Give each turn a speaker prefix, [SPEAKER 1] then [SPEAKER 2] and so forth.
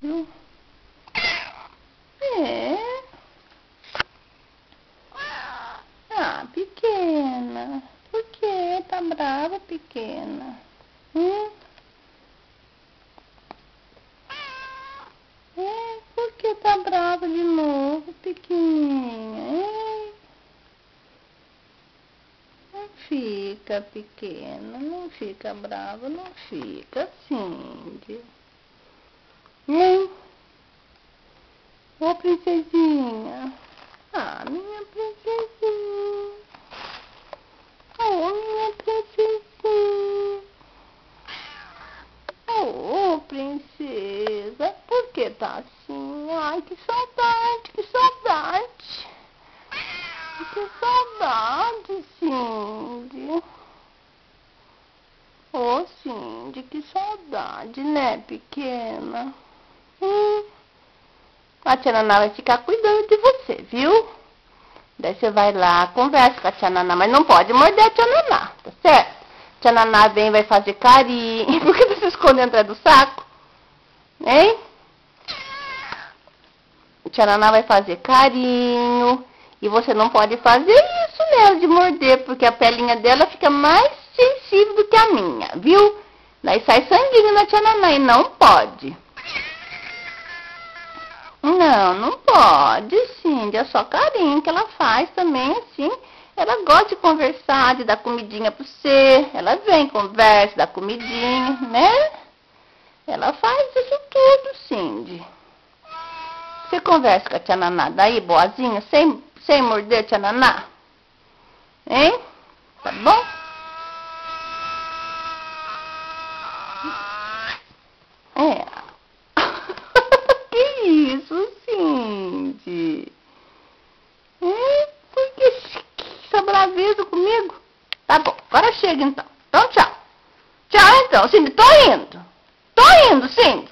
[SPEAKER 1] Viu? É. Ah, pequena. Por que tá brava, pequena? É, por que tá brava de novo, pequenininha? Não fica, pequena. Não fica brava, não fica, Cindy. Ô, princesinha. Ah, minha princesinha. Oh, minha princesinha. Oh, princesa. Por que tá assim? Ai, que saudade, que saudade. Que saudade, Cindy. Oh, Cindy, que saudade, né, pequena? A tia Naná vai ficar cuidando de você, viu? Daí você vai lá, conversa com a tia Naná, mas não pode morder a tia Naná, tá certo? A tia Naná vem e vai fazer carinho. Por que você se esconde atrás do saco? Hein? A tia Naná vai fazer carinho. E você não pode fazer isso nela de morder, porque a pelinha dela fica mais sensível do que a minha, viu? Daí sai sanguinho na tia Naná e não pode. Não, não pode, Cindy. É só carinho que ela faz também, assim. Ela gosta de conversar, de dar comidinha pra você. Ela vem, conversa, dá comidinha, né? Ela faz isso tudo, Cindy. Você conversa com a tia Naná daí, boazinha, sem morder a tia Naná? Hein? Tá bom? É. Que isso, Cindy? Por que essa braveza comigo? Tá bom, agora chega então. Então, tchau. Tchau então, Cindy. Tô indo, Cindy.